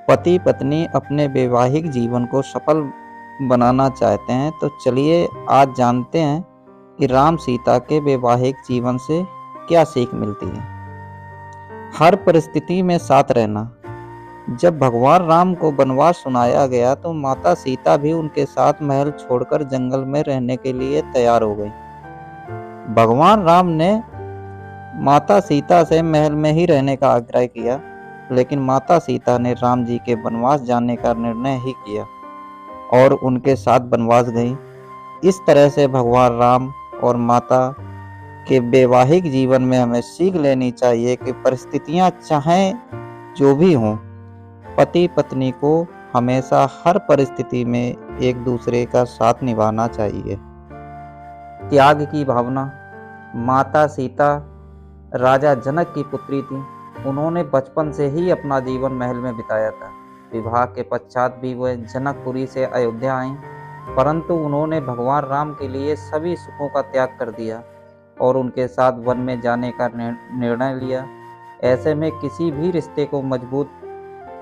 पति पत्नी अपने वैवाहिक जीवन को सफल बनाना चाहते हैं, तो चलिए आज जानते हैं कि राम सीता के वैवाहिक जीवन से क्या सीख मिलती है। हर परिस्थिति में साथ रहना। जब भगवान राम को वनवास सुनाया गया तो माता सीता भी उनके साथ महल छोड़कर जंगल में रहने के लिए तैयार हो गई। भगवान राम ने माता सीता से महल में ही रहने का आग्रह किया, लेकिन माता सीता ने राम जी के वनवास जाने का निर्णय ही किया और उनके साथ वनवास गई। इस तरह से भगवान राम और माता के वैवाहिक जीवन में हमें सीख लेनी चाहिए कि परिस्थितियां चाहे जो भी हों, पति पत्नी को हमेशा हर परिस्थिति में एक दूसरे का साथ निभाना चाहिए। त्याग की भावना। माता सीता राजा जनक की पुत्री थी। उन्होंने बचपन से ही अपना जीवन महल में बिताया था। विवाह के पश्चात भी वह जनकपुरी से अयोध्या आईं, परंतु उन्होंने भगवान राम के लिए सभी सुखों का त्याग कर दिया और उनके साथ वन में जाने का निर्णय लिया। ऐसे में किसी भी रिश्ते को मजबूत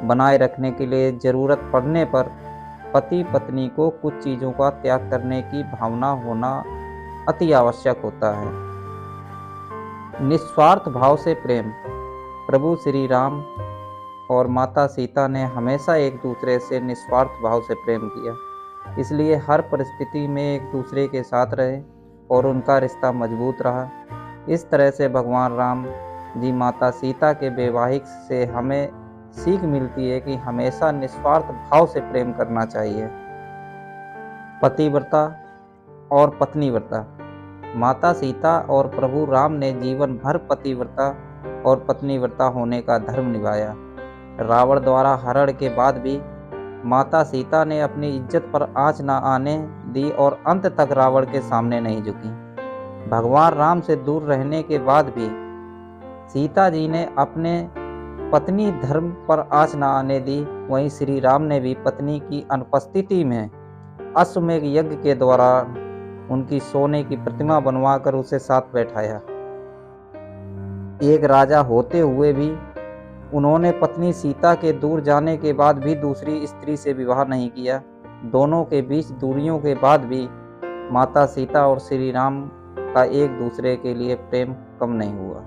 बनाए रखने के लिए जरूरत पड़ने पर पति पत्नी को कुछ चीज़ों का त्याग करने की भावना होना अति आवश्यक होता है। निस्वार्थ भाव से प्रेम। प्रभु श्री राम और माता सीता ने हमेशा एक दूसरे से निस्वार्थ भाव से प्रेम किया, इसलिए हर परिस्थिति में एक दूसरे के साथ रहे और उनका रिश्ता मजबूत रहा। इस तरह से भगवान राम जी माता सीता के वैवाहिक से हमें सीख मिलती है कि हमेशा निस्वार्थ भाव से प्रेम करना चाहिए। पतिव्रता और पत्नीव्रता। माता सीता और प्रभु राम ने जीवन भर पतिव्रता और पत्नीव्रता होने का धर्म निभाया। रावण द्वारा हरण के बाद भी माता सीता ने अपनी इज्जत पर आंच न आने दी और अंत तक रावण के सामने नहीं झुकी। भगवान राम से दूर रहने के बाद भी सीता जी ने अपने पत्नी धर्म पर आंच न आने दी। वहीं श्री राम ने भी पत्नी की अनुपस्थिति में अश्वमेध यज्ञ के दौरान उनकी सोने की प्रतिमा बनवाकर उसे साथ बैठाया। एक राजा होते हुए भी उन्होंने पत्नी सीता के दूर जाने के बाद भी दूसरी स्त्री से विवाह नहीं किया। दोनों के बीच दूरियों के बाद भी माता सीता और श्री राम का एक दूसरे के लिए प्रेम कम नहीं हुआ।